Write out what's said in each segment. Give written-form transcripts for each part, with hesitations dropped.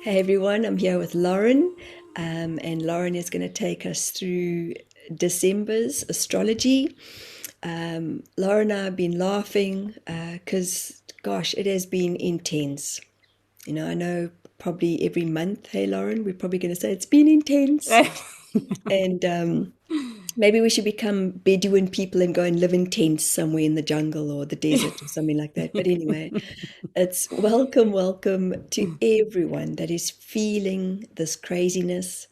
Hey everyone, I'm here with Lauren, and Lauren is going to take us through December's astrology. Lauren and I have been laughing because, gosh, it has been intense. I know probably every month, hey Lauren, we're probably going to say it's been intense. And maybe we should become Bedouin people and go and live in tents somewhere in the jungle or the desert or something like that. But anyway, it's welcome, welcome to everyone that is feeling this craziness.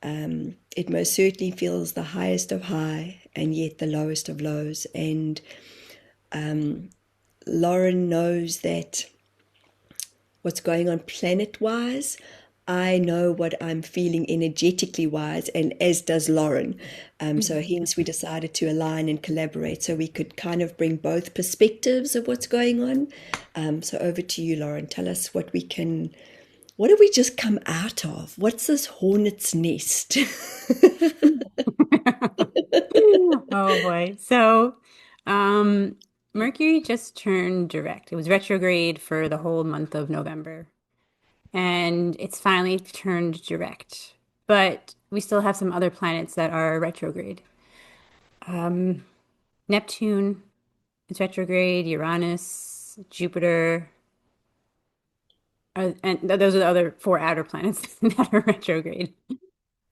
It most certainly feels the highest of high and yet the lowest of lows. And Lauren knows that what's going on planet wise. I know what I'm feeling energetically wise, and as does Lauren. So hence we decided to align and collaborate so we could kind of bring both perspectives of what's going on. So over to you, Lauren. Tell us what have we just come out of? What's this hornet's nest? Oh boy. So, Mercury just turned direct. It was retrograde for the whole month of November, and it's finally turned direct. But we still have some other planets that are retrograde. Um, Neptune is retrograde, Uranus, Jupiter, and those are the other four outer planets that are retrograde.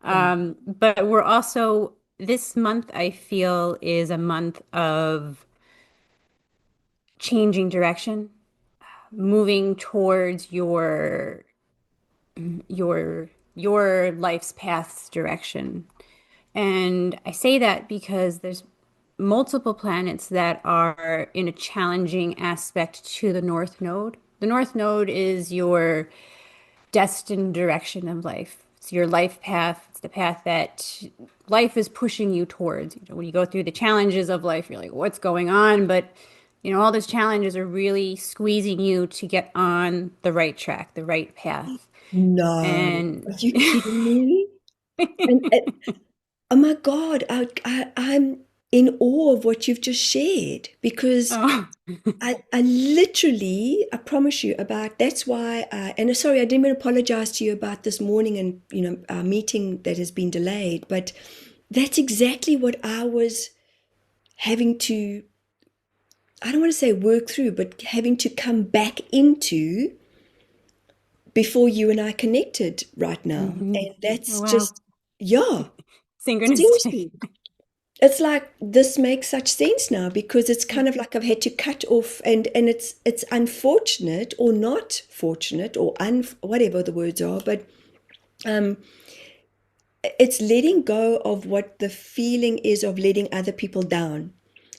Wow. But we're also, this month, I feel, is a month of changing direction, moving towards your life's path's direction. And I say that because there's multiple planets that are in a challenging aspect to the North Node. The North Node is your destined direction of life. It's your life path. It's the path that life is pushing you towards. When you go through the challenges of life, you're like, what's going on? But all those challenges are really squeezing you to get on the right track, the right path. No, And are you kidding me? And oh my God, I'm in awe of what you've just shared because oh, I literally, I promise you about that's why and sorry, I didn't even apologize to you about this morning and our meeting that has been delayed, but that's exactly what I was having to, I don't want to say work through, but having to come back into before you and I connected right now. mhm. And that's Oh, wow. just, yeah, Synchronistic. seriously. It's like this makes such sense now because it's kind of like I've had to cut off and it's unfortunate or not fortunate or whatever the words are, but um it's letting go of what the feeling is of letting other people down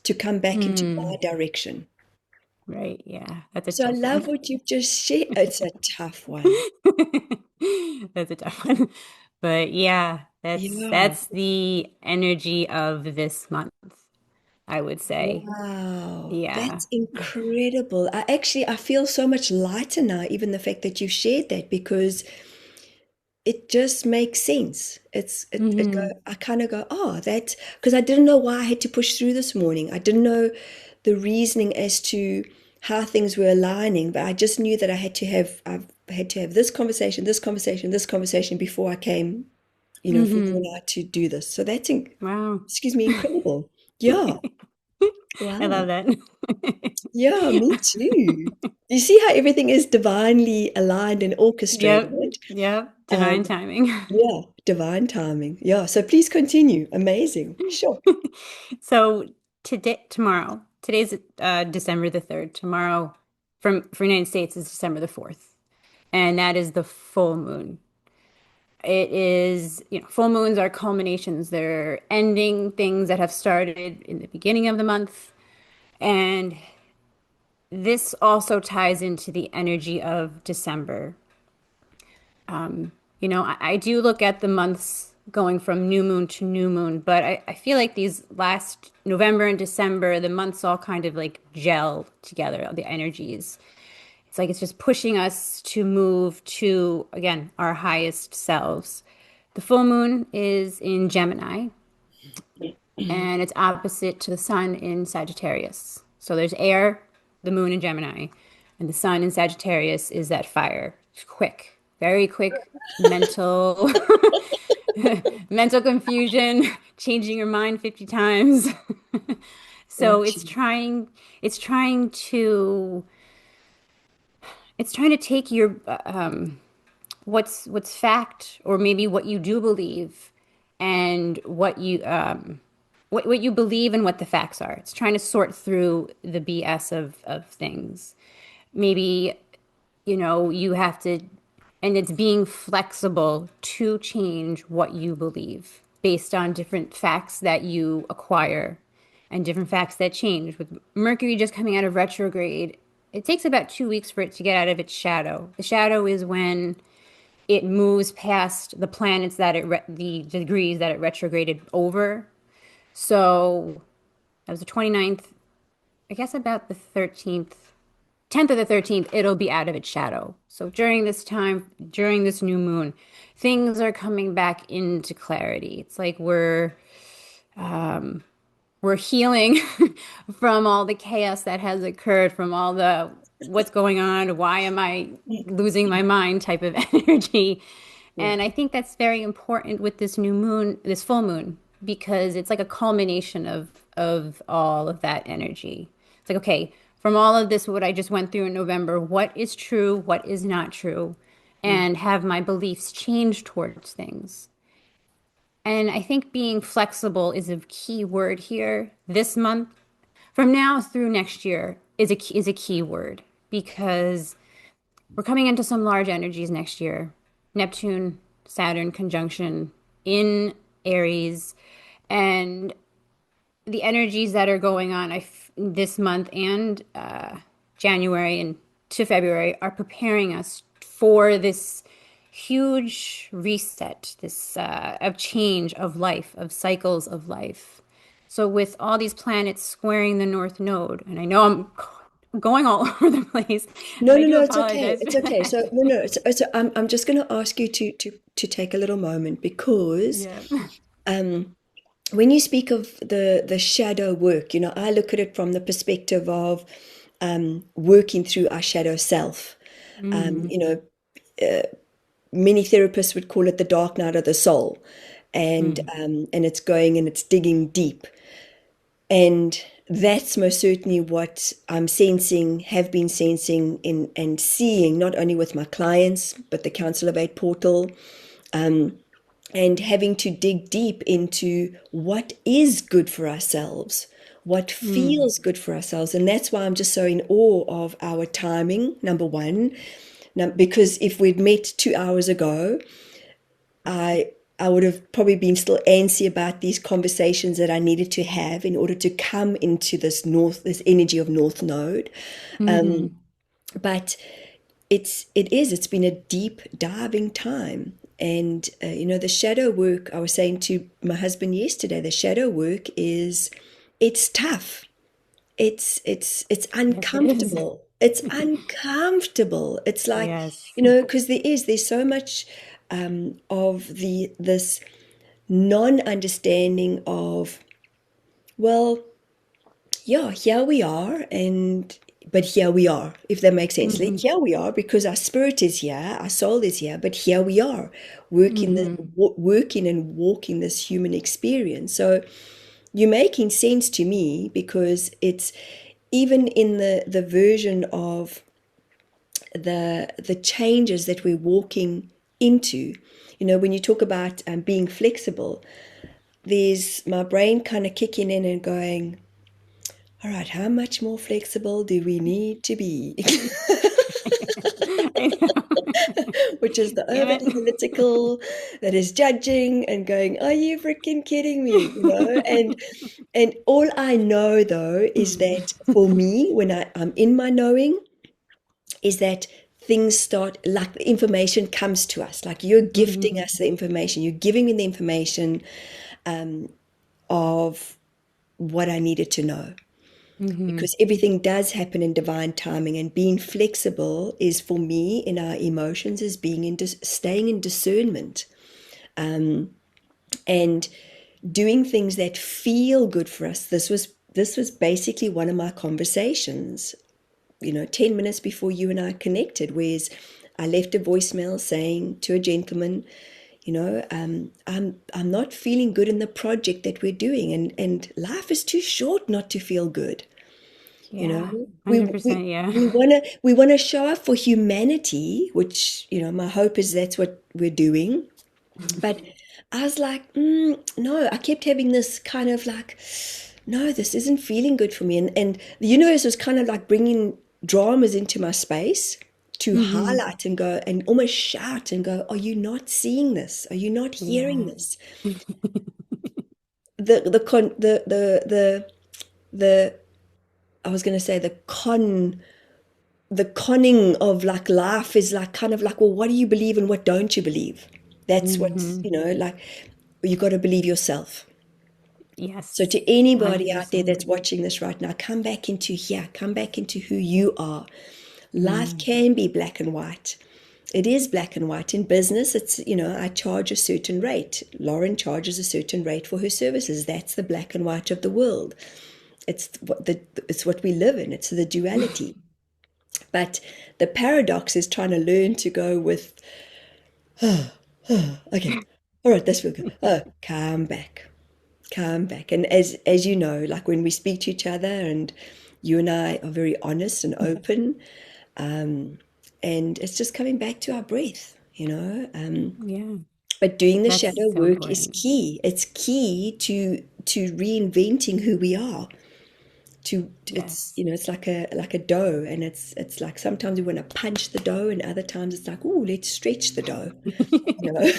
to come back into my Mm, direction. right. Yeah. That's a So I tough love one. what you've just shared. It's a tough one. That's a tough one. But yeah, that's Yeah. that's the energy of this month, I would say. Wow. Yeah. That's incredible. I feel so much lighter now, even the fact that you've shared that because it just makes sense. Hmm. I kind of go, oh, that because I didn't know why I had to push through this morning. I didn't know the reasoning as to how things were aligning, but I just knew that I've had to have this conversation, this conversation, this conversation before I came, for you Hmm. and I to do this. So Wow. excuse me, incredible. Yeah. I Wow. love that. Yeah, me too. You see how everything is divinely aligned and Yep. orchestrated? Yep. Divine Um, timing. Yeah, divine timing. Yeah, so please continue. Amazing. Sure. So today's December the 3rd. Tomorrow for United States is December the 4th. And that is the full moon. It is, full moons are culminations. They're ending things that have started in the beginning of the month. And this also ties into the energy of December. I do look at the months going from new moon to new moon, but I feel like these last November and December, the months all kind of like gel together, the energies. It's like it's just pushing us to move to, again, our highest selves. The full moon is in Gemini, and it's opposite to the sun in Sagittarius. So there's air, the moon in Gemini, and the sun in Sagittarius is that fire. It's quick. very quick mental mental confusion, changing your mind 50 times. So Gotcha. it's trying to it's trying to take your what's fact or maybe what you do believe and what you believe and what the facts are. It's trying to sort through the BS of things. Maybe, you have to, and it's being flexible to change what you believe based on different facts that you acquire and different facts that change. With Mercury just coming out of retrograde, it takes about 2 weeks for it to get out of its shadow. The shadow is when it moves past the planets that the degrees that it retrograded over. So that was the 29th, I guess about the 13th, 10th or the 13th, it'll be out of its shadow. So during this time, during this new moon, things are coming back into clarity. It's like we're healing from all the chaos that has occurred, from all the what's going on, why am I losing my mind type of energy. Yeah. And I think that's very important with this new moon, this full moon, because it's like a culmination of all of that energy. It's like, okay, from all of this, what I just went through in November, what is true, what is not true, Mm. and have my beliefs change towards things. And I think being flexible is a key word here this month. From now through next year is a key word because we're coming into some large energies next year. Neptune, Saturn conjunction in Aries, and the energies that are going on this month and January and to February are preparing us for this huge reset, this of change of life, of cycles of life. So with all these planets squaring the North Node, and I know I'm going all over the place, No, and I no, do no, it's okay. apologize for It's okay. that. So no, no, I'm just going to ask you to take a little moment because Yeah. when you speak of the shadow work, I look at it from the perspective of working through our shadow self. Um, Mm, you know, many therapists would call it the dark night of the soul, mm, and it's going and it's digging deep. And that's most certainly what I'm sensing, have been sensing in and seeing, not only with my clients, but the Council of Eight portal, and having to dig deep into what is good for ourselves, what mm. feels good for ourselves. And that's why I'm just so in awe of our timing, number one. Now, because if we'd met 2 hours ago, I I would have probably been still antsy about these conversations that I needed to have in order to come into this energy of North Node. Hmm. But it's been a deep diving time. And the shadow work, I was saying to my husband yesterday, the shadow work it's tough. It's Yes, it is. uncomfortable. It's uncomfortable. It's like, Yes. because there's so much of this non-understanding of, well, yeah, here we are, but here we are, if that makes sense. Like, Hmm. here we are because our spirit is here, our soul is here, but here we are Hmm. working and walking this human experience. So you're making sense to me because it's even in the version of the changes that we're walking into. When you talk about being flexible, there's my brain kind of kicking in and going, all right, how much more flexible do we need to be? I know. Which is the Damn overly analytical, that is judging and going, are you freaking kidding me? And all I know though is that for me, when I'm in my knowing, is that things start, like the information comes to us, like you're gifting Hmm. us the information, you're giving me the information of what I needed to know. Hmm. Because everything does happen in divine timing, and being flexible is for me in our emotions is being staying in discernment, and doing things that feel good for us. This was basically one of my conversations, 10 minutes before you and I connected, whereas I left a voicemail saying to a gentleman, I'm not feeling good in the project that we're doing, and life is too short not to feel good. You know, Yeah. we we 100%. Yeah. we want to show up for humanity, which my hope is that's what we're doing. But I was like, no, I kept having this kind of like, no, this isn't feeling good for me. And the universe was kind of like bringing dramas into my space to Hmm. highlight and go and almost shout and go, are you not seeing this? Are you not hearing Yeah. this? The con the I was going to say the conning of like life is like kind of like, well, what do you believe and what don't you believe? That's what's, Hmm. like you got to believe yourself. So Yes. to anybody out there 100%. that's watching this right now, come back into here, come back into who you are. Life Mm. can be black and white. It is black and white in business. It's, I charge a certain rate. Lauren charges a certain rate for her services. That's the black and white of the world. It's what we live in. It's the duality. But the paradox is trying to learn to go with, okay, all right, this will go. Oh, come back. And as you know, like when we speak to each other, and you and I are very honest and open, and it's just coming back to our breath. Yeah. But doing the That's shadow so work is important. key. It's key to reinventing who we are. It's Yes. it's like a dough, and it's like sometimes we want to punch the dough, and other times it's like, oh, let's stretch the dough. You know,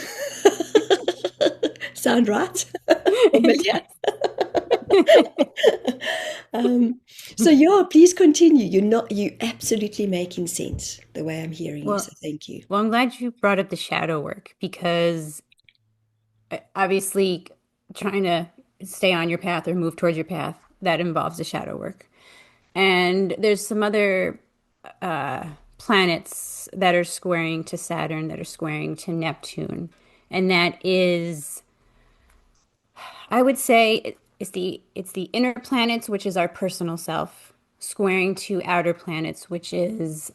sound right? It Familiar? does. So yeah, please continue. You absolutely making sense the way I'm hearing you. Well, So thank you. well, I'm glad you brought up the shadow work because obviously trying to stay on your path or move towards your path, that involves the shadow work. And there's some other planets that are squaring to Saturn, that are squaring to Neptune. And that is, I would say, it's the inner planets, which is our personal self, squaring to outer planets, which is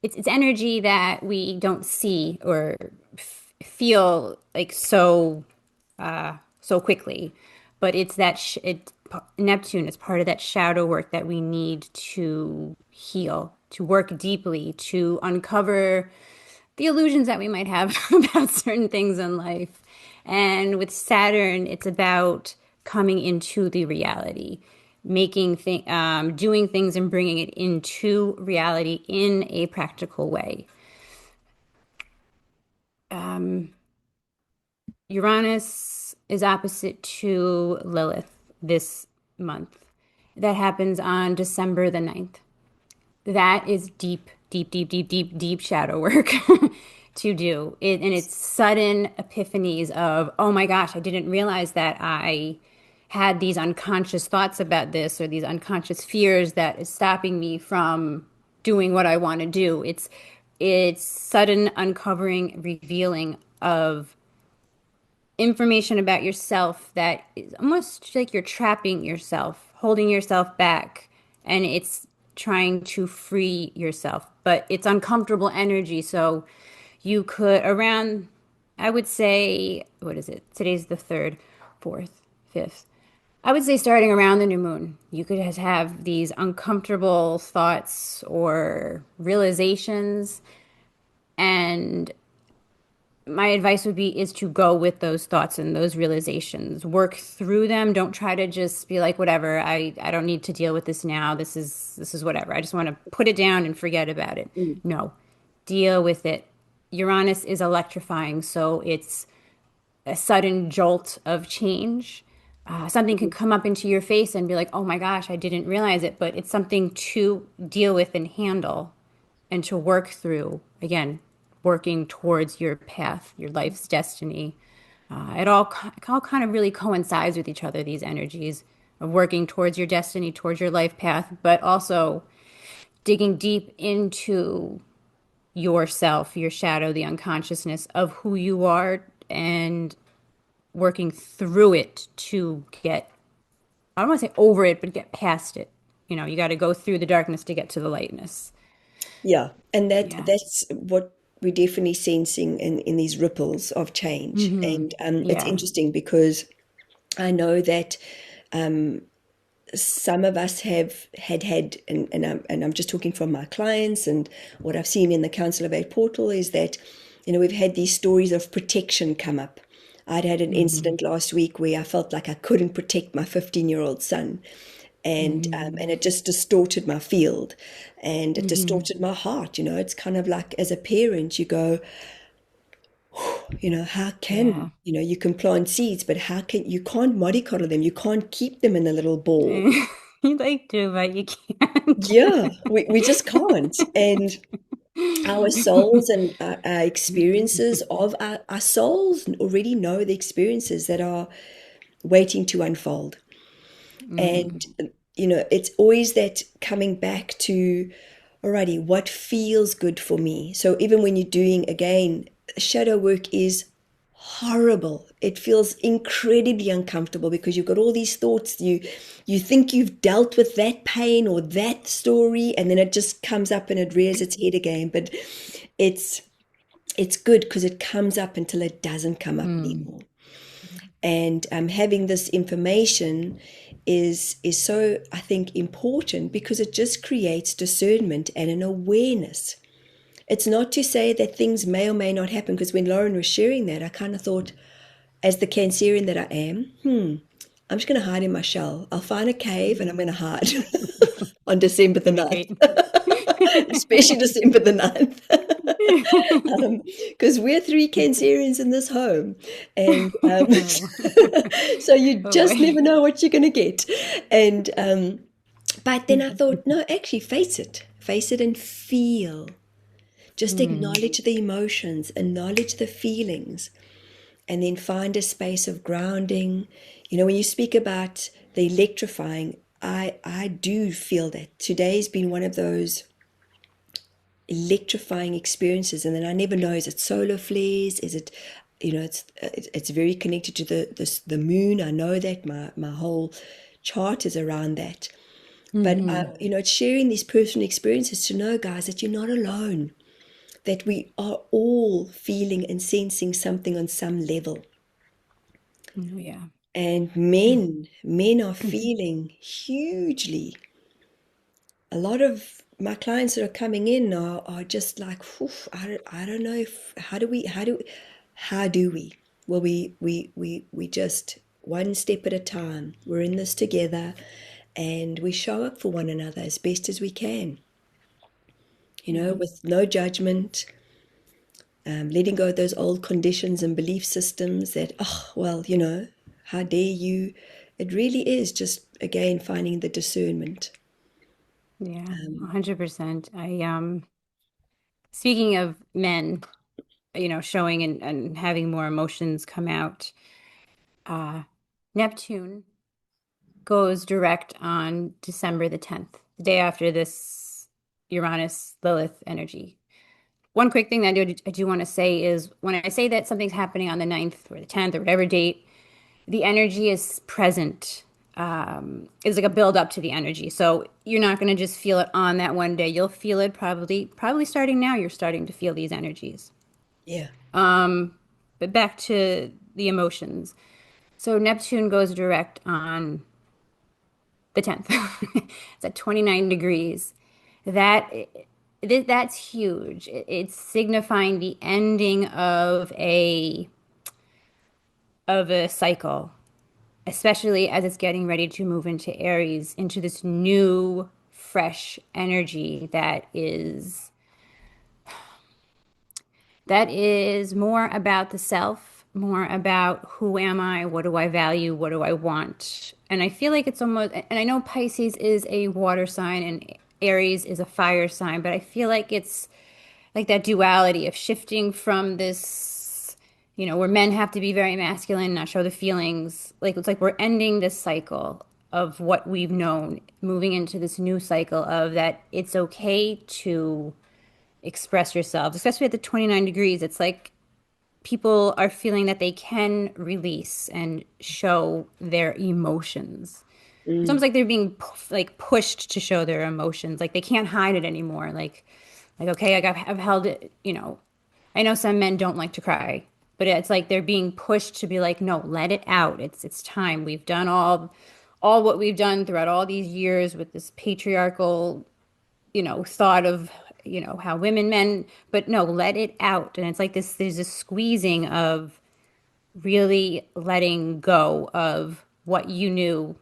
it's energy that we don't see or feel like so quickly, but it's that Neptune is part of that shadow work that we need to heal, to work deeply, to uncover the illusions that we might have about certain things in life. And with Saturn, it's about coming into the reality, doing things and bringing it into reality in a practical way. Uranus is opposite to Lilith this month. That happens on December the 9th. That is deep, deep, deep, deep, deep, deep shadow work to do. And it's sudden epiphanies of, oh my gosh, I didn't realize that I had these unconscious thoughts about this or these unconscious fears that is stopping me from doing what I want to do. It's sudden uncovering, revealing of information about yourself that is almost like you're trapping yourself, holding yourself back, and it's trying to free yourself. But it's uncomfortable energy, so you could around, I would say, what is it? Today's the third, fourth, fifth. I would say starting around the new moon, you could have these uncomfortable thoughts or realizations, and my advice would be is to go with those thoughts and those realizations. Work through them. Don't try to just be like, whatever, I don't need to deal with this now. This is whatever. I just want to put it down and forget about it. Mm. No. Deal with it. Uranus is electrifying, so it's a sudden jolt of change. Something can come up into your face and be like, oh my gosh, I didn't realize it, but it's something to deal with and handle and to work through. Again, working towards your path, your life's destiny. It all kind of really coincides with each other, these energies of working towards your destiny, towards your life path, but also digging deep into yourself, your shadow, the unconsciousness of who you are, and working through it to get, I don't want to say over it, but get past it. You got to go through the darkness to get to the lightness. Yeah, and Yeah. that's what we're definitely sensing in these ripples of change. Hmm. And it's Yeah. interesting because I know that some of us have had, and I'm just talking from my clients and what I've seen in the Council of Eight portal is that, we've had these stories of protection come up. I'd had an Hmm. incident last week where I felt like I couldn't protect my 15-year-old son, and Hmm. it just distorted my field, and it Hmm. distorted my heart. It's kind of like as a parent, you go, how can Yeah. you can plant seeds, but you can't mollycoddle them, you can't keep them in a little ball. You'd like to, but you can't. Yeah, we just can't. And our souls and our experiences of our souls already know the experiences that are waiting to unfold. Mm. And, it's always that coming back to, alrighty, what feels good for me? So even when you're doing, again, shadow work is horrible. It feels incredibly uncomfortable because you've got all these thoughts. You think you've dealt with that pain or that story, and then it just comes up and it rears its head again. But it's it's good because it comes up until it doesn't come up Mm. anymore. And having this information is so, I think, important because it just creates discernment and an awareness. It's not to say that things may or may not happen, because when Lauren was sharing that, I kind of thought, as the Cancerian that I am, I'm just going to hide in my shell. I'll find a cave and I'm going to hide on December It's the gonna be 9th, great. especially December the 9th. Because we're three Cancerians in this home. And Oh. so you Oh just boy. never know what you're going to get. And but then I thought, no, actually face it and feel. Just Mm. acknowledge the emotions, acknowledge the feelings, and then find a space of grounding. When you speak about the electrifying, I do feel that today's been one of those electrifying experiences. And then I never know, is it solar flares, is it, it's very connected to the moon. I know that my whole chart is around that. But Hmm. it's sharing these personal experiences to know, guys, that you're not alone, that we are all feeling and sensing something on some level. Oh yeah. And men are feeling hugely. A lot of my clients that are coming in are just like, "Oof, I don't know if, how do we? Well, we just one step at a time. We're in this together, and we show up for one another as best as we can, Yeah. with no judgment, letting go of those old conditions and belief systems that, oh, well, how dare you? It really is just, again, finding the discernment. Yeah. 100%. Speaking of men, showing and having more emotions come out, uh, Neptune goes direct on December the 10th, the day after this Uranus Lilith energy. One quick thing that I do want to say is when I say that something's happening on the 9th or the 10th or whatever date, the energy is present. It's like a build up to the energy. So you're not going to just feel it on that one day. You'll feel it probably starting now. You're starting to feel these energies. Yeah. But back to the emotions. So Neptune goes direct on the 10th. It's at 29 degrees. That that's huge. It's signifying the ending of a cycle, especially as it's getting ready to move into Aries, into this new, fresh energy that is more about the self, more about who am I, what do I value, what do I want. And I feel like it's almost, and I know Pisces is a water sign and Aries is a fire sign, but I feel like it's like that duality of shifting from this, where men have to be very masculine, not show the feelings. Like it's like we're ending this cycle of what we've known, moving into this new cycle of that it's okay to express yourselves, especially at the 29 degrees. It's like people are feeling that they can release and show their emotions. It's Mm. almost like they're being like pushed to show their emotions. Like they can't hide it anymore. Like Like, okay, I've held it, I know some men don't like to cry, but it's like they're being pushed to be like, no, let it out. It's time. We've done all what we've done throughout all these years with this patriarchal, thought of, how men, but no, let it out. And it's like this, there's a squeezing of really letting go of what you knew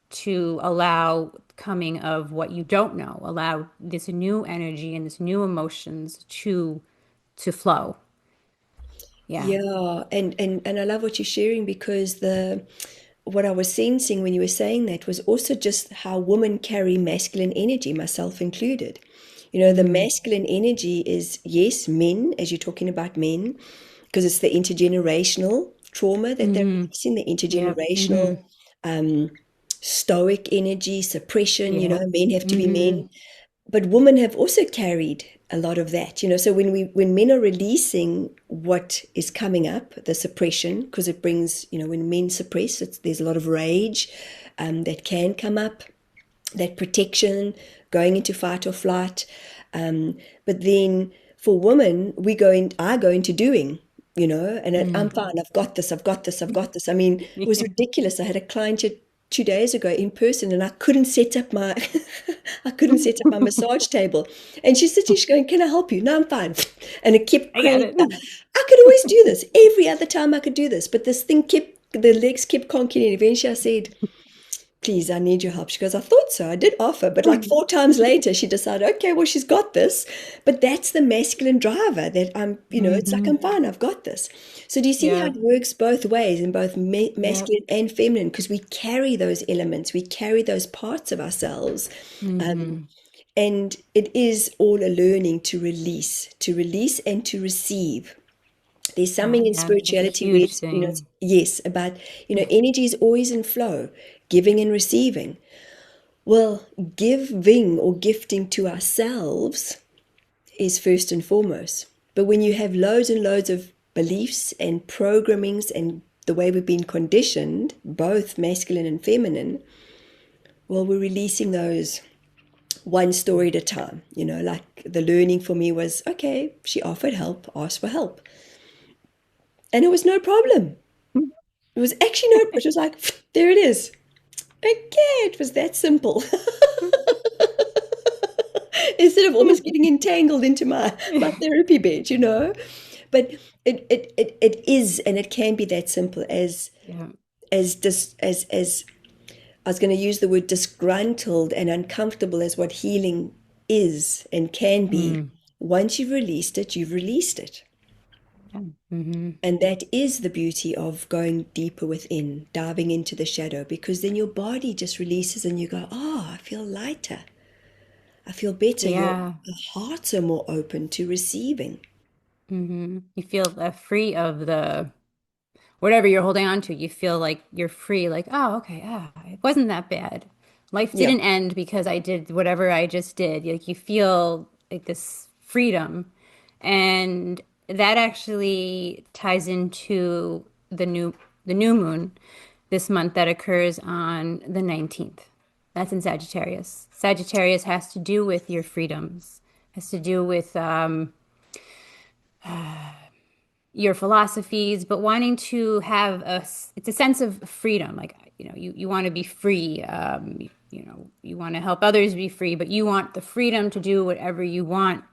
to allow coming of what you don't know, allow this new energy and this new emotions to flow. Yeah. Yeah, and I love what you're sharing because the what I was sensing when you were saying that was also just how women carry masculine energy, myself included. The Mm, masculine energy is, yes, men, as you're talking about men, because it's the intergenerational trauma that they're mm-hmm. releasing, the Yep. intergenerational Mm-hmm. stoic energy, suppression, Yep. men have to be Mm-hmm. men, but women have also carried a lot of that. So when men are releasing what is coming up, the suppression, because it brings, when men suppress, there's a lot of rage that can come up, that protection, going into fight or flight. But then for women, I go into doing, and I'm Mm. fine. I've got this. I've got this. I've got this. I mean, it was ridiculous. I had a client 2 days ago in person, and I couldn't set up my, I couldn't set up my massage table. And she's sitting, she's going, "Can I help you?" "No, I'm fine." And it kept I got cranking. it. I could always do this. Every other time I could do this, but this thing the legs kept conking. And eventually I said, "Please, I need your help." She goes, "I thought so. I did offer." But like 4 times later, she decided, okay, well, she's got this. But that's the masculine driver that it's like, Mm-hmm. I'm fine. I've got this. So do you see how Yep. it works both ways in both Yep. masculine and feminine? Because we carry those elements, we carry those parts of ourselves. Um, Mm-hmm. and it is all a learning to release and to receive. There's Oh, something in yeah. That's a spirituality where huge it's, thing. yes, about, energy is always in flow, giving and receiving. Well, giving or gifting to ourselves is first and foremost. But when you have loads and loads of beliefs and programmings and the way we've been conditioned, both masculine and feminine, well, we're releasing those one story at a time. Like the learning for me was, okay, she offered help, asked for help. And it was no problem. It was actually no, it was like, there it is. Okay, it was that simple. Instead of almost getting entangled into my therapy bed. But it is, and it can be that simple Yeah. as I was going to use the word disgruntled and uncomfortable as what healing is and can be. Mm. Once you've released it, you've released it. Yeah. Mm-hmm. And that is the beauty of going deeper within, diving into the shadow, because then your body just releases and you go, oh, I feel lighter. I feel better. Your Yeah. hearts are more open to receiving. Mm-hmm. You feel free of the whatever you're holding on to. You feel like you're free, like, oh, okay, it wasn't that bad. Life Yeah, didn't end because I did whatever I just did. Like you feel like this freedom. And that actually ties into the new moon this month that occurs on the 19th. That's in Sagittarius. Sagittarius has to do with your freedoms, has to do with your philosophies, but wanting to have it's a sense of freedom. Like, you want to be free. You want to help others be free, but you want the freedom to do whatever you want.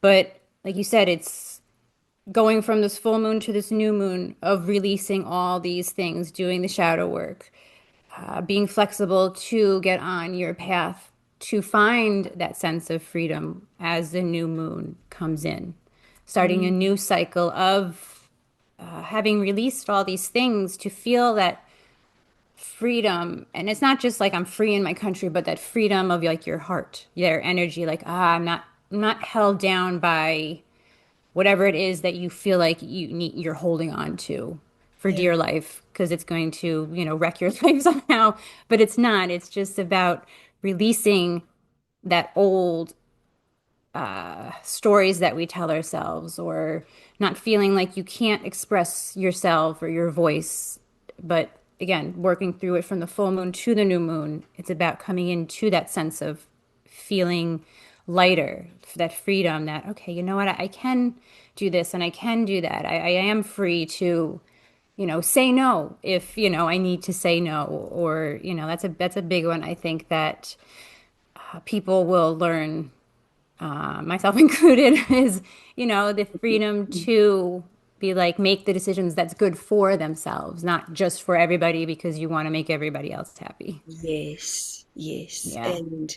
But like you said, it's going from this full moon to this new moon of releasing all these things, doing the shadow work, being flexible to get on your path to find that sense of freedom as the new moon comes in, starting a new cycle of having released all these things to feel that freedom. And it's not just like I'm free in my country, but that freedom of like your heart, your energy, like, I'm not held down by whatever it is that you feel like you're holding on to for yeah, dear life because it's going to, wreck your life somehow. But it's not. It's just about releasing that old stories that we tell ourselves, or not feeling like you can't express yourself or your voice. But again, working through it from the full moon to the new moon, it's about coming into that sense of feeling lighter, that freedom that, okay, you know what, I can do this and I can do that. I am free to, say no if, I need to say no, or, that's a big one. I think that people will learn, myself included, is, the freedom to be like, make the decisions that's good for themselves, not just for everybody because you want to make everybody else happy. Yes, yes, Yeah. and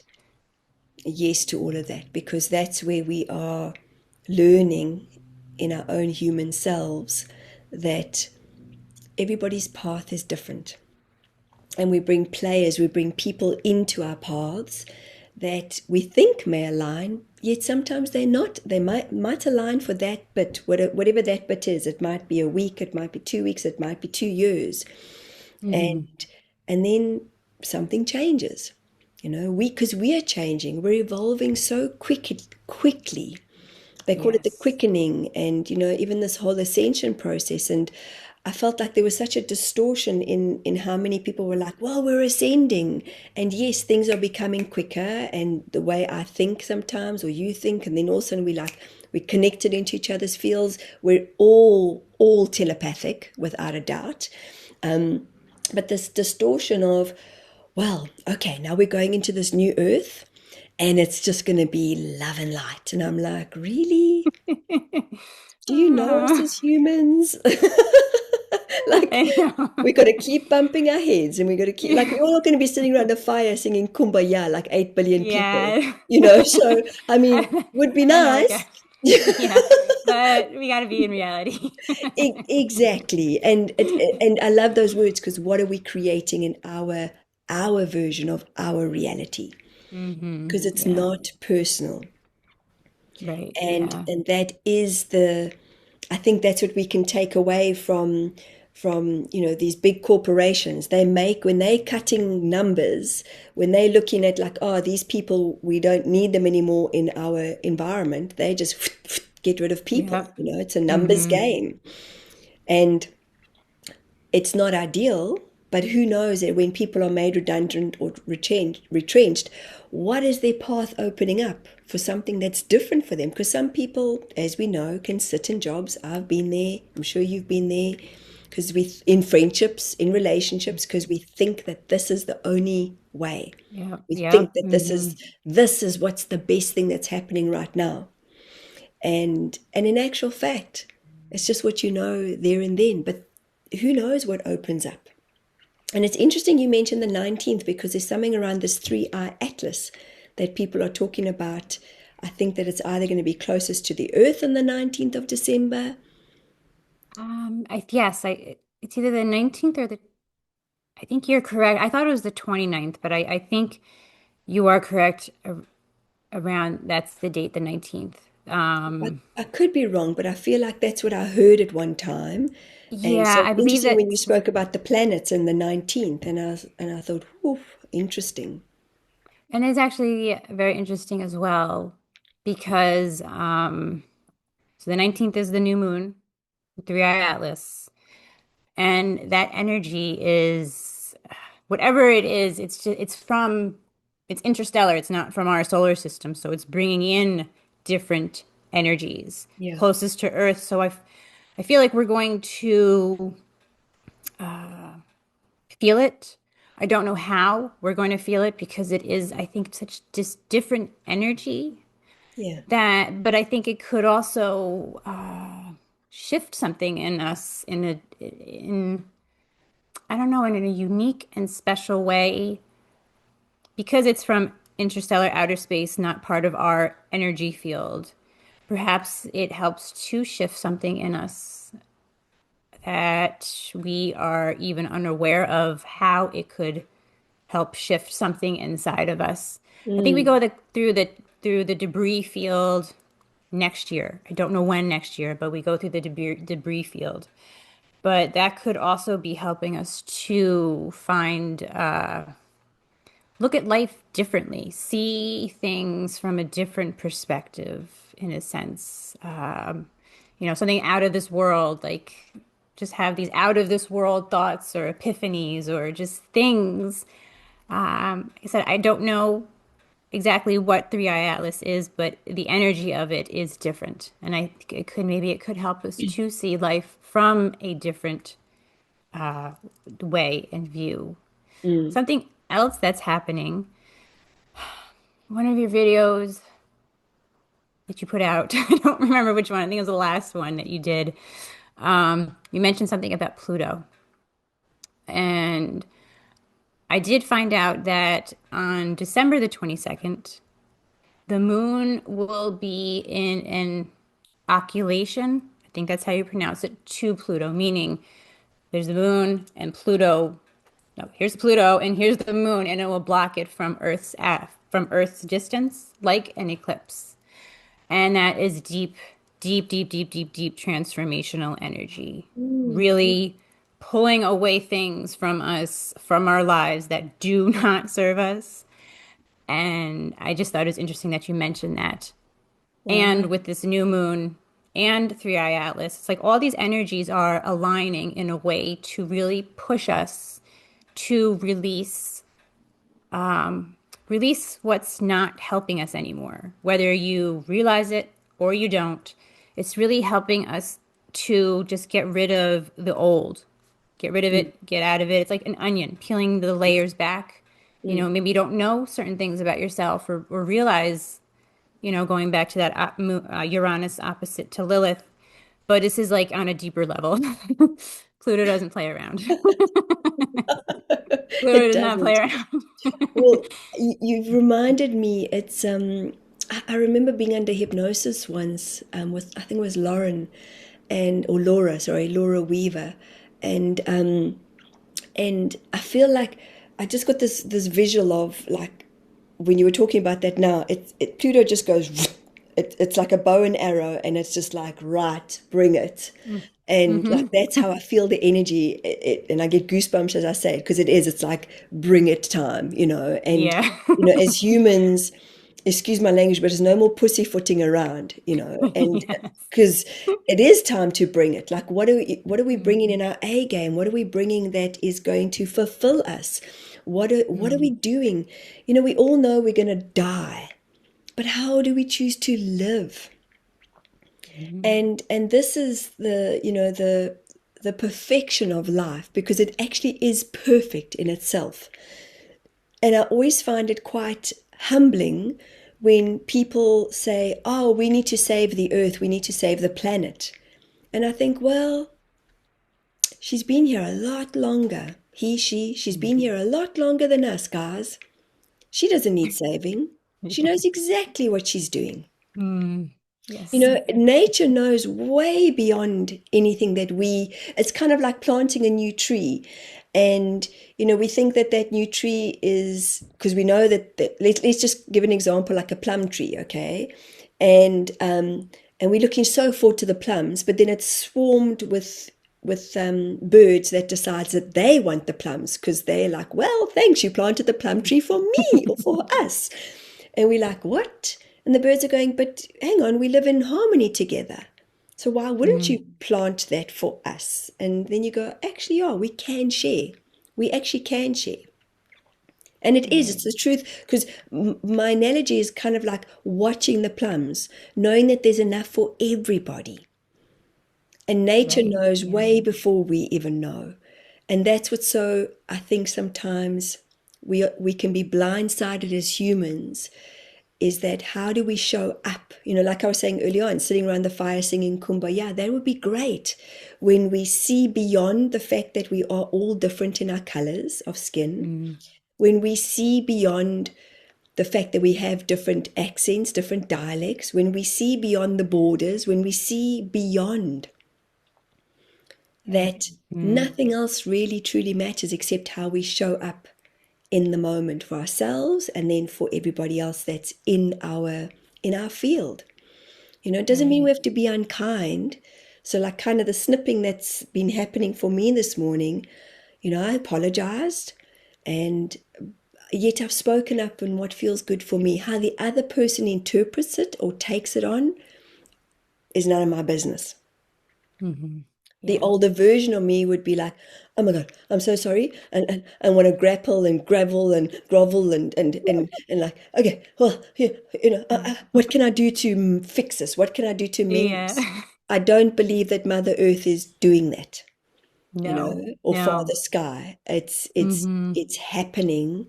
yes to all of that, because that's where we are learning in our own human selves that everybody's path is different. And we bring players, we bring people into our paths that we think may align, yet sometimes they're not. They might align for that bit, whatever that bit is. It might be a week, it might be 2 weeks, it might be 2 years, Hmm. and then something changes. We because we are changing, we're evolving so quickly. They call it the Yes. quickening, and even this whole ascension process. And I felt like there was such a distortion in how many people were like, well, we're ascending, and yes, things are becoming quicker, and the way I think sometimes, or you think, and then all of a sudden we're connected into each other's fields. We're all telepathic without a doubt. But this distortion of, well, okay, now we're going into this new earth, and it's just going to be love and light. And I'm like, really? Do you know us Oh, as humans? Like, I know. we got to keep bumping our heads, and we got to keep, like, we're all going to be sitting around a fire singing Kumbaya, like 8 billion people, Yeah. So, I mean, would be I don't know, like, nice. yeah, but we got to be in reality. Exactly. And I love those words, because what are we creating in our version of our reality? Because it's Yeah. not personal. Right. and Yeah. and that is the I think that's what we can take away from these big corporations. They make, when they cutting numbers, when they looking at, like, oh, these people, we don't need them anymore in our environment, they just get rid of people. Yep. It's a numbers Hmm. game, and it's not ideal. But who knows that when people are made redundant or retrenched, what is their path opening up for something that's different for them? Because some people, as we know, can sit in jobs. I've been there. I'm sure you've been there. Because in friendships, in relationships, because we think that this is the only way. Yep. We think Yep. that Hmm. this is what's the best thing that's happening right now. And in actual fact, it's just what you know there and then. But who knows what opens up? And it's interesting you mentioned the 19th, because there's something around this three-eye atlas that people are talking about. I think that it's either going to be closest to the Earth on the 19th of December. Yes, it's either the 19th or I think you're correct. I thought it was the 29th, but I think you are correct around, that's the date, the 19th. I could be wrong, but I feel like that's what I heard at one time. And so Yeah, it's I believe interesting when you that, spoke about the planets and the 19th, and I thought, oof, interesting. and it's actually very interesting as well because so the 19th is the new moon, three-eye atlas, and that energy is whatever it is, it's interstellar, it's not from our solar system, so it's bringing in different energies Yeah. closest to Earth. So I feel like we're going to feel it. I don't know how we're going to feel it because it is, I think, such just different energy Yeah. that, but I think it could also shift something in us I don't know, in a unique and special way because it's from interstellar outer space, not part of our energy field. Perhaps it helps to shift something in us that we are even unaware of how it could help shift something inside of us. I think we Mm. go through the debris field next year. I don't know when next year, but we go through the debris field. But that could also be helping us to find look at life differently, see things from a different perspective, in a sense. Something out of this world, like just have these out of this world thoughts or epiphanies or just things. Like I said, I don't know exactly what Three Eye Atlas is, but the energy of it is different. And I think it could help us to see life from a different way and view. Mm. Something else that's happening, one of your videos that you put out, I don't remember which one, I think it was the last one that you did. You mentioned something about Pluto. And I did find out that on December the 22nd, the moon will be in an occultation. I think that's how you pronounce it, to Pluto, meaning there's the moon and Pluto. No, here's Pluto and here's the moon, and it will block it from Earth's distance, like an eclipse. And that is deep, deep, deep, deep, deep, deep transformational energy. Mm. Really pulling away things from us, from our lives that do not serve us. And I just thought it was interesting that you mentioned that. And Wow. with this new moon and Three Eye Atlas, it's like all these energies are aligning in a way to really push us to release what's not helping us anymore. Whether you realize it or you don't, it's really helping us to just get rid of the old, get rid of Mm. it, get out of it. It's like an onion, peeling the layers back. You Mm. know, maybe you don't know certain things about yourself or realize, going back to that Uranus opposite to Lilith. But this is like on a deeper level. Pluto doesn't play around. Pluto It does not play doesn't. around. Well, you've reminded me. I remember being under hypnosis once with I think it was Lauren and or Laura, sorry, Laura Weaver, and I feel like I just got this visual of like when you were talking about that now. Pluto just goes. It's like a bow and arrow, and it's just like right, bring it. And like Mm-hmm. that's how I feel the energy, and I get goosebumps as I say it because it is. It's like bring it time, And Yeah. as humans, excuse my language, but there's no more pussyfooting around. And Yes. because it is time to bring it. Like what are we bringing Mm-hmm. in our A game? What are we bringing that is going to fulfill us? What are we doing? We all know we're going to die, but how do we choose to live? Mm-hmm. And this is the perfection of life because it actually is perfect in itself. And I always find it quite humbling when people say, "Oh, we need to save the earth, we need to save the planet." And I think, well, she's been here a lot longer. She's been here a lot longer than us, guys. She doesn't need saving. She Yeah. knows exactly what she's doing. Mm. Yes. Nature knows way beyond anything it's kind of like planting a new tree. And, we think that new tree is, because we know let's just give an example like a plum tree, okay? And we're looking so forward to the plums, but then it's swarmed with birds that decides that they want the plums because they're like, well, thanks, you planted the plum tree for me or for us. And we're like, what? And the birds are going, but hang on, we live in harmony together. So why wouldn't Mm. you plant that for us? And then you go, actually, yeah, we can share. We actually can share. And it's Right. the truth, because my analogy is kind of like watching the plums, knowing that there's enough for everybody. And nature Right. knows Yeah. way before we even know. And that's what's so, I think sometimes we can be blindsided as humans, is that how do we show up? Like I was saying earlier on, sitting around the fire singing Kumbaya, that would be great when we see beyond the fact that we are all different in our colors of skin, Mm. when we see beyond the fact that we have different accents, different dialects, when we see beyond the borders, when we see beyond Right. that Mm. nothing else really truly matters except how we show up in the moment for ourselves and then for everybody else that's in our field. It doesn't mean we Right. have to be unkind. So like kind of the snipping that's been happening for me this morning, I apologized, and yet I've spoken up in what feels good for me. How the other person interprets it or takes it on is none of my business. Mm-hmm. The Yeah. older version of me would be like, oh my God, I'm so sorry, and want to grapple and gravel and grovel and like, okay, well, here, what can I do to fix this? What can I do to mend Yeah. this? I don't believe that Mother Earth is doing that, No. or Father No. Sky. Hmm. It's happening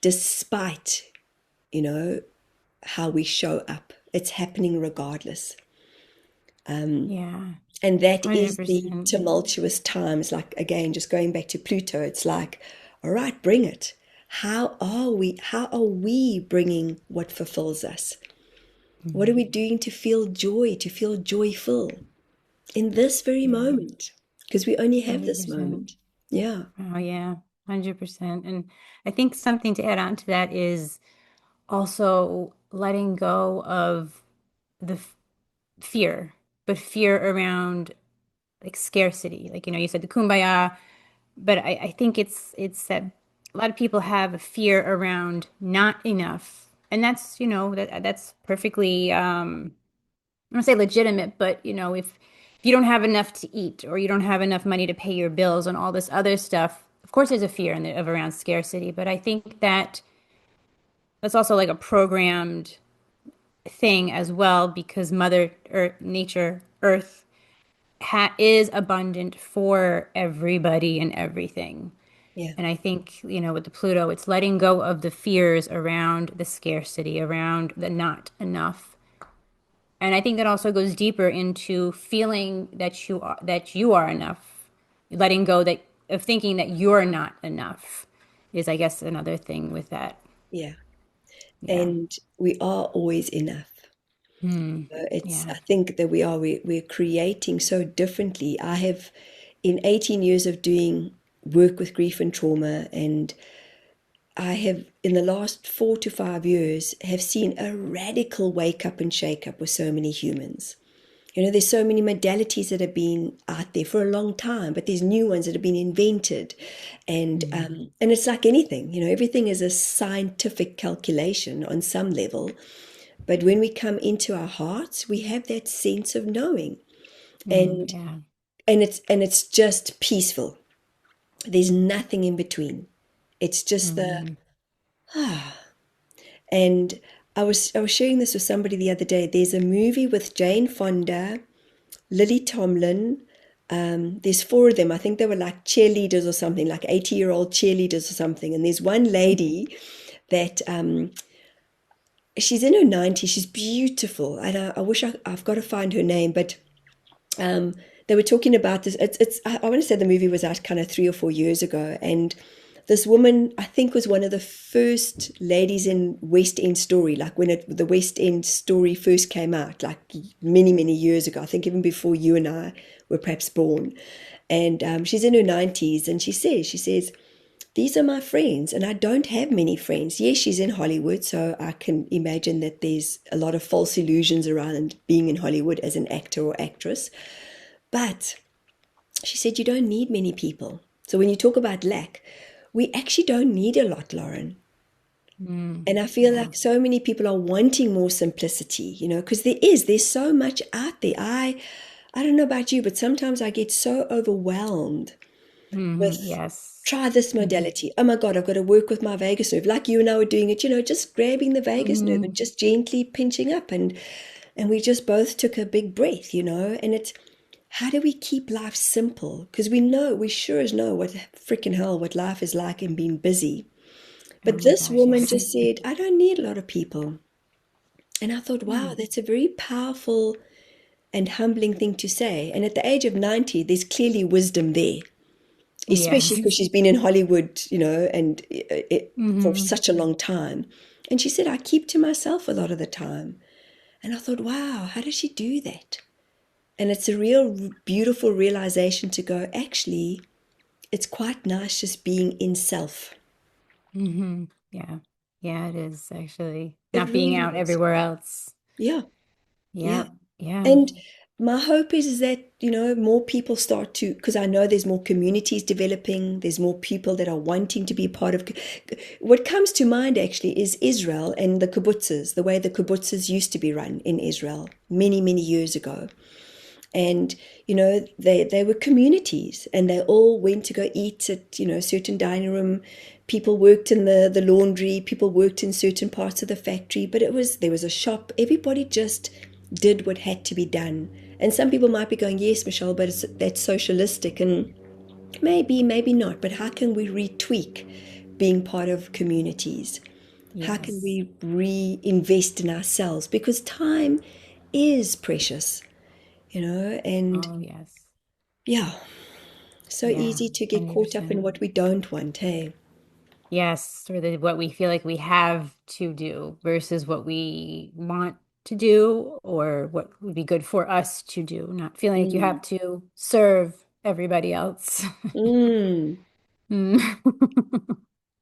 despite, you know, how we show up. It's happening regardless. Yeah. And that is the 100%. tumultuous times. Like, again, just going back to Pluto, it's like, all right, bring it. How are we bringing what fulfills us? What are Mhm. we doing to feel joy, to feel joyful in this very Yeah. moment? Because we only have this 100%. moment. Yeah, Oh, yeah. 100%. And I think something to add on to that is also letting go of the fear, but fear around like scarcity. Like, you said the kumbaya, but I think it's that a lot of people have a fear around not enough. And that's, that's perfectly I don't say legitimate, but if you don't have enough to eat or you don't have enough money to pay your bills and all this other stuff, of course there's a fear of around scarcity. But I think that that's also like a programmed thing as well because Mother Earth, Nature, Earth is abundant for everybody and everything. yeah, And I think, with the Pluto, it's letting go of the fears around the scarcity, around the not enough. And I think that also goes deeper into feeling that you are enough, letting go that of thinking that you're not enough is, I guess, another thing with that. yeah. Yeah. And we are always enough. Hmm. I Yeah. think that we're creating so differently. I have, in 18 years of doing work with grief and trauma, and I have, in the last 4 to 5 years, have seen a radical wake up and shake up with so many humans. There's so many modalities that have been out there for a long time, but there's new ones that have been invented, Hmm. and it's like anything. Everything is a scientific calculation on some level. But when we come into our hearts, we have that sense of knowing, Hmm. and Yeah. it's just peaceful. There's nothing in between. It's just the Hmm. and I was sharing this with somebody the other day. There's a movie with Jane Fonda, Lily Tomlin. There's four of them. I think they were like cheerleaders or something, like 80-year-old cheerleaders or something. And there's one lady that she's in her 90s. She's beautiful, and I wish I've got to find her name, but um, they were talking about this. I want to say the movie was out kind of 3 or 4 years ago, and this woman I think was one of the first ladies in West End Story, like when the West End Story first came out, like many years ago. I think even before you and I were perhaps born. And she's in her 90s, and she says, these are my friends, and I don't have many friends. Yes, she's in Hollywood, so I can imagine that there's a lot of false illusions around being in Hollywood as an actor or actress. But she said, you don't need many people. So when you talk about lack, we actually don't need a lot, Lauren. Hmm. And I feel Yeah. like so many people are wanting more simplicity, because there's so much out there. I don't know about you, but sometimes I get so overwhelmed Hmm. with, Yes. try this Hmm. modality. Oh my God, I've got to work with my vagus nerve. Like you and I were doing it, just grabbing the vagus nerve and Hmm. just gently pinching up. And we just both took a big breath. And it's, how do we keep life simple? Because we sure as know what freaking hell, what life is like in being busy. Oh But my this gosh, woman yes. just said, I don't need a lot of people. And I thought, wow, Hmm. that's a very powerful and humbling thing to say. And at the age of 90, there's clearly wisdom there, especially Yes. because she's been in Hollywood, and for Hmm. such a long time. And she said, I keep to myself a lot of the time. And I thought, wow, how does she do that? And it's a real beautiful realization to go, actually, it's quite nice just being in self. Hmm. Yeah. Yeah, it is actually It not being really out is. everywhere else. Yeah, yeah. Yep. Yeah. And my hope is that, more people start to, because I know there's more communities developing, there's more people that are wanting to be part of. What comes to mind actually is Israel and the kibbutzes, the way the kibbutzes used to be run in Israel many years ago. And they were communities, and they all went to go eat at a certain dining room. People worked in the laundry, people worked in certain parts of the factory, but there was a shop. Everybody just did what had to be done. And some people might be going, yes, Michelle, but that's socialistic. And maybe not, but how can we retweak being part of communities? How can Yes. we reinvest in ourselves? Because time is precious, and Oh, yes. yeah, so Yeah, easy to get caught up 100%. in what we don't want, hey? Yes, or what we feel like we have to do versus what we want to do or what would be good for us to do, not feeling like you Mm. have to serve everybody else. Mm. Mm.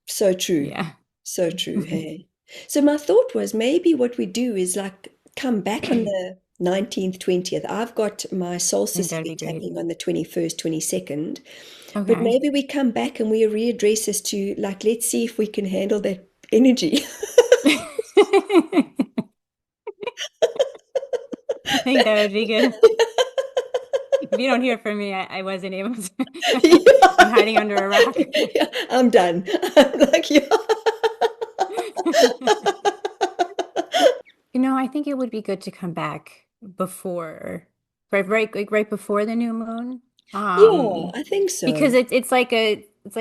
So true. Yeah. So true, hey? So my thought was maybe what we do is like come back on I the 19th, 20th. I've got my think solstice that'd be event great. happening on the 21st, 22nd. But Okay. maybe we come back and we readdress this to like, let's see if we can handle that energy. I think that would be good. If you don't hear from me, I wasn't able to. I'm Yeah, hiding under a rock. yeah, I'm done. I'm like, yeah. I think it would be good to come back before, like right before the new moon. Yeah, I think Because so. it's like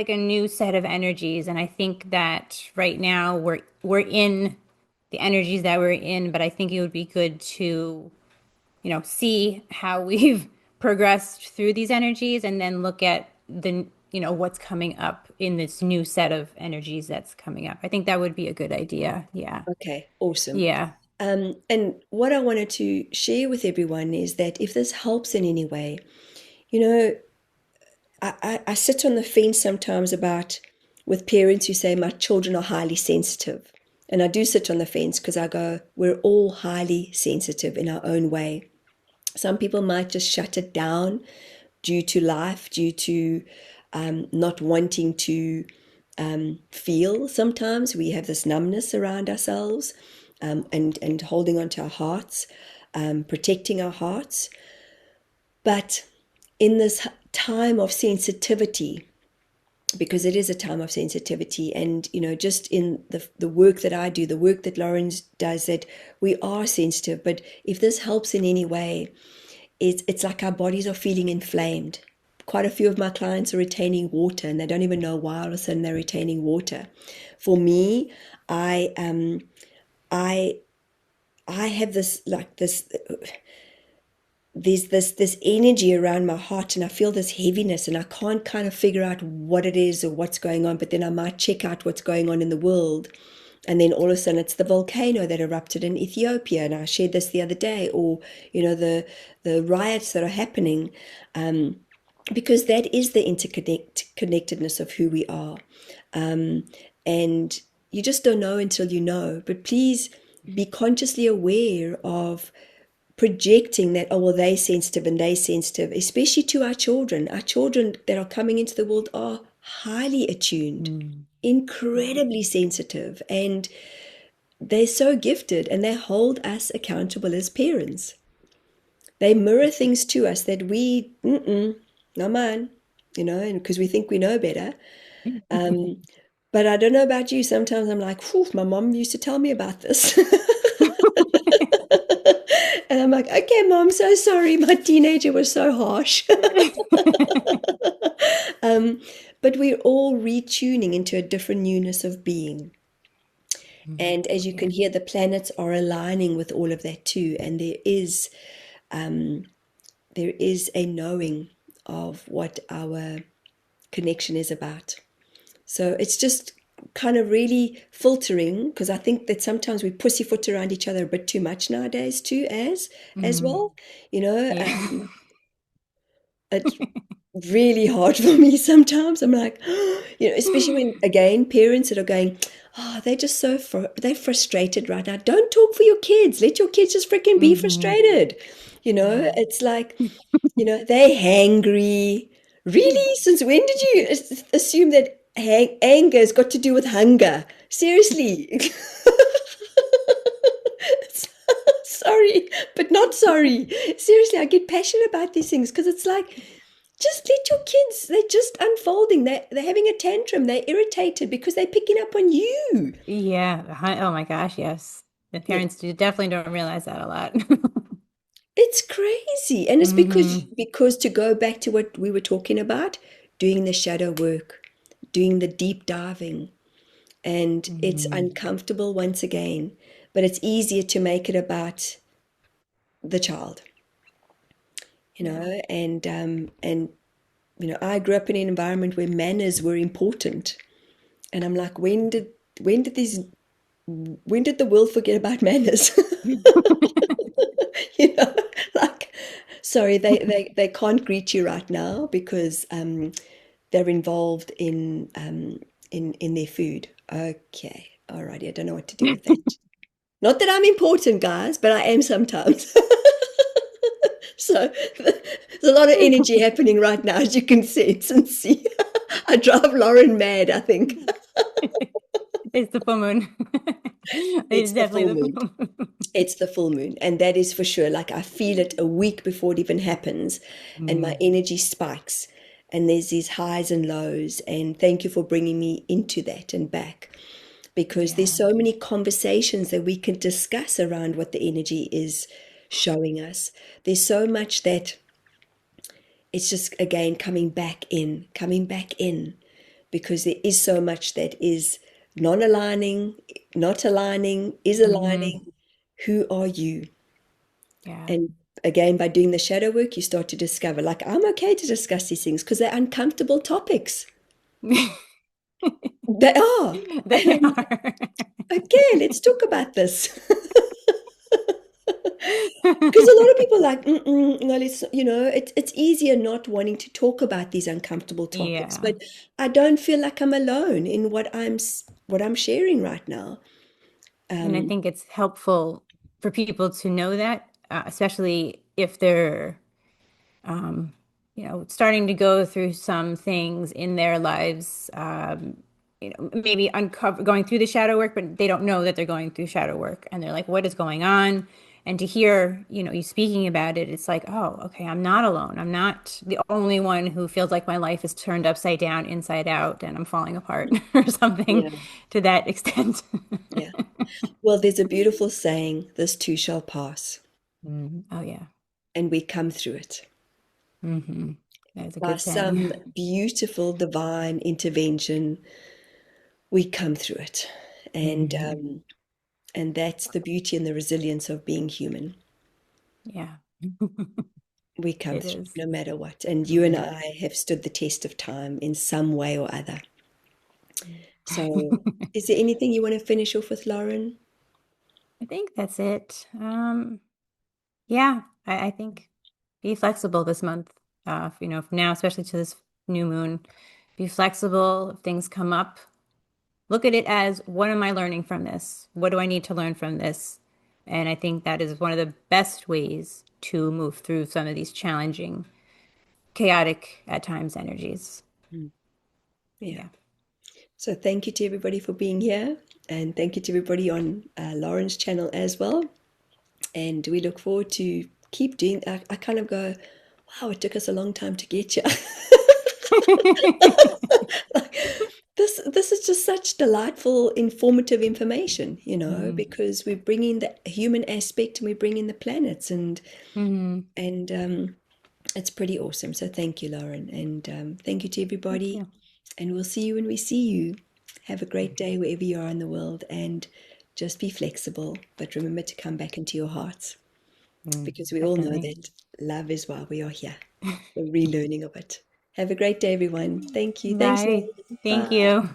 a new set of energies, and I think that right now we're in the energies that we're in, but I think it would be good to, see how we've progressed through these energies and then look at what's coming up in this new set of energies that's coming up. I think that would be a good idea. Yeah. Okay, awesome. Yeah. And what I wanted to share with everyone is that if this helps in any way, you know, I sit on the fence sometimes about with parents who say my children are highly sensitive. And I do sit on the fence because I go, we're all highly sensitive in our own way. Some people might just shut it down due to life, due to not wanting to feel. Sometimes we have this numbness around ourselves, and holding on to our hearts, protecting our hearts. But in this time of sensitivity, because it is a time of sensitivity, and just in the work that I do, the work that Lauren does, that we are sensitive. But if this helps in any way, it's like our bodies are feeling inflamed. Quite a few of my clients are retaining water, and they don't even know why all of a sudden they're retaining water. For me, I I I have this like this there's this energy around my heart, and I feel this heaviness, and I can't kind of figure out what it is or what's going on. But then I might check out what's going on in the world, and then all of a sudden it's the volcano that erupted in Ethiopia, and I shared this the other day, or the riots that are happening, because that is the interconnectedness of who we are. And you just don't know until you know. But please be consciously aware of projecting that, oh, well, they sensitive and they sensitive, especially to our children. Our children that are coming into the world are highly attuned, Mm. Yeah. incredibly sensitive, and they're so gifted, and they hold us accountable as parents. They mirror things to us that we, no man, and because we think we know better. But I don't know about you. Sometimes I'm like, whew, my mom used to tell me about this. And I'm like, okay, mom, so sorry. My teenager was so harsh. But we're all retuning into a different newness of being. Mm. And as you Yeah. can hear, the planets are aligning with all of that too. And there is a knowing of what our connection is about. So it's just kind of really filtering, because I think that sometimes we pussyfoot around each other a bit too much nowadays too, as Mm. well. You know, Yeah. it's really hard for me sometimes. I'm like, especially when again parents that are going, oh, they're just they're frustrated right now. Don't talk for your kids. Let your kids just freaking be Hmm. frustrated. Yeah. It's like, they hangry. Really? Since when did you assume that anger has got to do with hunger? Seriously. Sorry, but not sorry. Seriously, I get passionate about these things because it's like, just let your kids, they're just unfolding. They're having a tantrum. They're irritated because they're picking up on you. Yeah. Oh my gosh, yes. The Yeah. parents definitely don't realize that a lot. It's crazy. And it's because Hmm. because to go back to what we were talking about, doing the shadow work, doing the deep diving, and it's Hmm. uncomfortable once again, but it's easier to make it about the child, Yeah. and I grew up in an environment where manners were important. And I'm like, when did these when did the world forget about manners? you know, like, sorry, they can't greet you right now because they're involved in their food. Okay, alrighty, I don't know what to do with that. Not that I'm important, guys, but I am sometimes. So there's a lot of energy happening right now, as you can sense and see. I drive Lauren mad, I think. It's the full moon. It's It's the definitely full the full moon. moon. It's the full moon, and that is for sure. Like I feel it a week before it even happens, and my Mm, energy spikes, and there's these highs and lows. And thank you for bringing me into that and back, because there's yeah. so many conversations that we can discuss around what the energy is showing us. There's so much that it's just again coming back in, because there is so much that is non-aligning, not aligning, is Hmm. aligning. Who are you? Yeah. And again, by doing the shadow work, you start to discover, like, I'm okay to discuss these things because they're uncomfortable topics. They are. They And are. okay, let's talk about this. Because a lot of people are like, no, it's easier not wanting to talk about these uncomfortable topics. Yeah. But I don't feel like I'm alone in what I'm sharing right now. And I Um, think it's helpful for people to know that, especially if they're, starting to go through some things in their lives, maybe going through the shadow work, but they don't know that they're going through shadow work, and they're like, "What is going on?" And to hear, you speaking about it, it's like, "Oh, okay, I'm not alone. I'm not the only one who feels like my life is turned upside down, inside out, and I'm falling apart," or something yeah, to that extent. yeah. Well, there's a beautiful saying, this too shall pass, Oh yeah. and we come through it. Hmm. That's a By good saying. some beautiful divine intervention, we come through it. And Hmm. um, and that's the beauty and the resilience of being human. Yeah. We come It through is. no matter what. And you and Yeah. I have stood the test of time in some way or other. So, is there anything you want to finish off with, Lauren? I think that's it. Yeah, I think be flexible this month. From now, especially to this new moon, be flexible. If things come up, look at it as, what am I learning from this? What do I need to learn from this? And I think that is one of the best ways to move through some of these challenging, chaotic at times energies. Mm. Yeah. Yeah. So, thank you to everybody for being here. And thank you to everybody on Lauren's channel as well. And we look forward to keep doing. I kind of go, wow, it took us a long time to get here. Like, this is just such delightful, informative information, Hmm. because we bring in the human aspect and we bring in the planets, and Hmm. and um, it's pretty awesome. So thank you, Lauren, and thank you to Thank everybody. you. And we'll see you when we see you. Have a great day wherever you are in the world, and just be flexible. But remember to come back into your hearts, because we all know Definitely. that love is why we are here. The relearning of it. Have a great day, everyone. Thank you. Thanks, Bye. Lauren. Thank Bye. you.